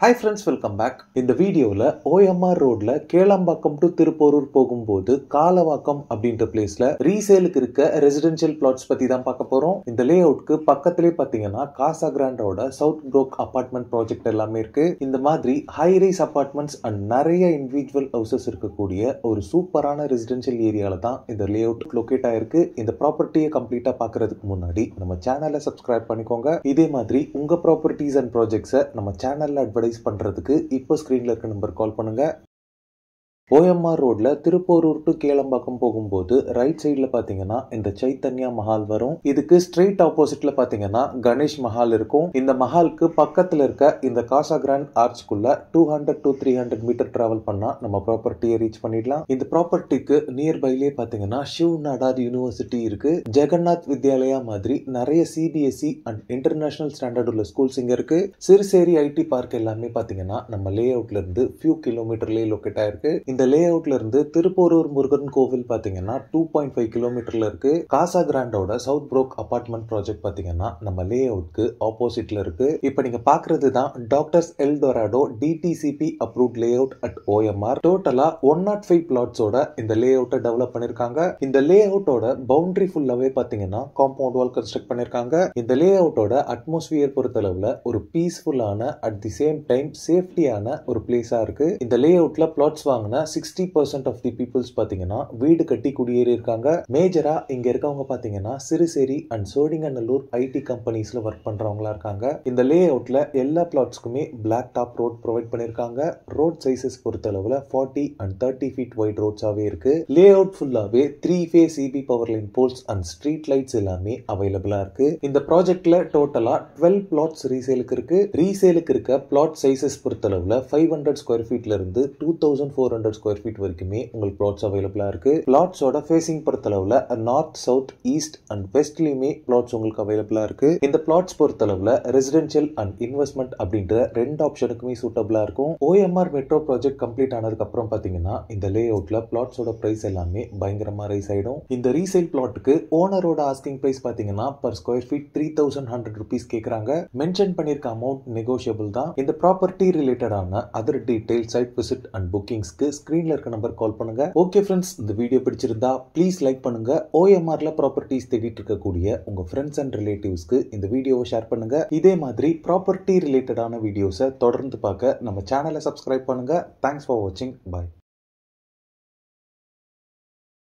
Hi friends, welcome back. இந்த வீடியோல OMR ரோட்ல கேளம்பாக்கம் டு திருப்போரூர் போகும்போது காலவாக்கம் அப்படின்ற பிளேஸ்ல ரீசேலுக்கு இருக்க ரெசிடென்ஷியல் பிளாட்ஸ் பத்தி தான் பார்க்க போறோம். இந்த லே அவுட்க்கு பக்கத்திலே பாத்தீங்கன்னா காசா கிராண்டோட சவுத் ப்ரோக் அபார்ட்மெண்ட் ப்ராஜெக்ட் எல்லாமே இருக்கு. இந்த மாதிரி ஹை ரைஸ் அபார்ட்மெண்ட்ஸ் அண்ட் நிறைய இண்டிவிஜுவல் ஹவுசஸ் இருக்கக்கூடிய ஒரு சூப்பரான ரெசிடென்ஷியல் ஏரியால தான் இந்த லே அவுட் லொகேட் ஆயிருக்கு. இந்த ப்ராப்பர்ட்டியை கம்ப்ளீட்டா பாக்குறதுக்கு முன்னாடி நம்ம சேனலை சப்ஸ்கிரைப் பண்ணிக்கோங்க. இதே மாதிரி உங்க ப்ராப்பர்ட்டிஸ் அண்ட் ப்ராஜெக்ட்ஸை நம்ம சேனல்ல அட்வர்டைஸ் பண்றதுக்கு இப்போ ஸ்கிரீன்ல இருக்க நம்பர் கால் பண்ணுங்க. OMR ரோட்ல திருப்போரூர் டு கேளம்பாக்கம் போகும்போது ரைட் சைட்ல பாத்தீங்கன்னா இந்த சைத்தன்யா மஹால் வரும். இதுக்கு ஸ்ட்ரெயிட் ஆப்போசிட்ல பாத்தீங்கன்னா கணேஷ் மஹால் இருக்கும். இந்த மஹாலுக்கு பக்கத்துல இருக்க இந்த காசா கிராண்ட் ஆர்ச்குள்ள 200 to 300 மீட்டர் டிராவல் பண்ணா நம்ம ப்ராப்பர்ட்டியை ரீச் பண்ணிடலாம். இந்த ப்ராப்பர்ட்டிக்கு நியர்பைலே பாத்தீங்கன்னா ஷிவ் நாடார் யூனிவர்சிட்டி இருக்கு. ஜெகநாத் வித்யாலயா மாதிரி நிறைய CBSE அண்ட் இன்டர்நேஷனல் ஸ்டாண்டர்ட் உள்ள ஸ்கூல்ஸ் இங்க இருக்கு. சிறுசேரி IT பார்க் எல்லாமே பாத்தீங்கன்னா நம்ம லே அவுட்ல இருந்து ஃபியூ கிலோமீட்டர்லயே லொகேட் ஆயிருக்கு. இந்த லே அவுட்ல இருந்து திருப்போரூர் முருகன் கோவில் பாத்தீங்கன்னா 2.5 கிலோமீட்டர்ல இருக்கு. காசா கிராண்டோட சவுத் ப்ரோக் அபார்ட்மெண்ட் ப்ராஜெக்ட் பாத்தீங்கன்னா நம்ம லே அவுட்க்கு ஆப்போசிட்ல இருக்கு. இப்ப நீங்க பாக்குறது தான் doctors Eldorado DTCP approved layout at OMR. டோட்டலா 105 பிளாட்ஸோட இந்த லே அவுட்டை டெவலப் பண்ணிருக்காங்க. இந்த லே அவுட்டோட பவுண்டரி ஃபுல்லாவே பாத்தீங்கன்னா காம்பவுண்ட் வால் கன்ஸ்ட்ரக்ட் பண்ணிருக்காங்க. இந்த லே அவுட்டோட அட்மாஸ்பியர் பொறுத்தளவுல ஒரு பீஸ்ஃபுல்லான அட் தி சேம் டைம் சேஃப்டியான ஒரு பிளேஸா இருக்கு. இந்த லே அவுட்ல பிளாட்ஸ் வாங்கின 60% ஆஃப் தி பீப்புள்ஸ் பாத்தீங்கன்னா வீடு கட்டி குடியேறி இருக்காங்க. மேஜரா இங்க இருக்கவங்க பாத்தீங்கன்னா சிறுசேரி அண்ட் சோழிங்கநல்லூர் IT கம்பெனிஸ்ல ஒர்க் பண்றவங்களா இருக்காங்க. இந்த லே அவுட்ல எல்லா பிளாட்ஸ்க்குமே பிளாக் டாப் ரோட் ப்ரொவைட் பண்ணிருக்காங்க. ரோட் சைசஸ் பொறுத்தளவுல 40 அண்ட் 30 ஃபீட் வைட் ரோட்ஸாவே இருக்கு. லே அவுட் ஃபுல்லாவே 3 phase EB power line poles and street lights எல்லாமே அவைலபிளா இருக்கு. இந்த ப்ராஜெக்ட்ல டோட்டலா 12 பிளாட்ஸ் ரீசேலுக்கு இருக்கு. ரீசேலுக்கு இருக்க பிளாட் சைசஸ் பொறுத்தளவுல 500 ஸ்கொயர் ஃபீட்ல இருந்து 2400 ஸ்கொயர் ஃபீட் வரைக்குமே உங்களுக்கு பிளாட்ஸ் அவைலபிளா இருக்கு. பிளாட்ஸோட ஃபேசிங் பொறுத்தளவுல நார்த், சவுத், ஈஸ்ட் அண்ட் வெஸ்ட்லயுமே பிளாட்ஸ் உங்களுக்கு அவைலபிளா இருக்கு. இந்த பிளாட்ஸ் பொறுத்தளவுல ரெசிடென்ஷியல் அண்ட் இன்வெஸ்ட்மெண்ட் அப்படின்ற ரெண்டு ஆப்ஷனுக்குமே சூட்டபிளா இருக்கும். OMR மெட்ரோ ப்ராஜெக்ட் கம்ப்ளீட் ஆனதுக்கு அப்புறம் பாத்தீங்கன்னா இந்த லே அவுட்ல பிளாட்ஸோட பிரைஸ் எல்லாமே பயங்கரமா ரைஸ் ஆயிடும். இந்த ரீசேல் பிளாட்டுக்கு ஓனரோட ஆஸ்கிங் பிரைஸ் பாத்தீங்கன்னா பர் ஸ்கொயர் ஃபீட் 3100 rupees கேக்குறாங்க. மென்ஷன் பண்ணிருக்க அமௌண்ட் நெகோஷியபிள் தான். இந்த ப்ராப்பர்ட்டி ரிலேட்டடான other detail, site visit and புக்கிங்ஸ்க்கு ஸ்கிரீன்ல இருக்க நம்பர் கால் பண்ணுங்க. ஓகே ஃப்ரெண்ட்ஸ், இந்த வீடியோ பிடிச்சிருந்தா ப்ளீஸ் லைக் பண்ணுங்க. OMRல ப்ராப்பர்ட்டிஸ் தேடிட்டு இருக்கக்கூடிய உங்க ஃப்ரெண்ட்ஸ் அண்ட் ரிலேட்டிவ்ஸ்க்கு இந்த வீடியோவை ஷேர் பண்ணுங்க. இதே மாதிரி ப்ராப்பர்ட்டி ரிலேட்டடான வீடியோஸை தொடர்ந்து பார்க்க நம்ம சேனலை சப்ஸ்கிரைப் பண்ணுங்க. தேங்க்ஸ் ஃபார் வாட்சிங். பாய்.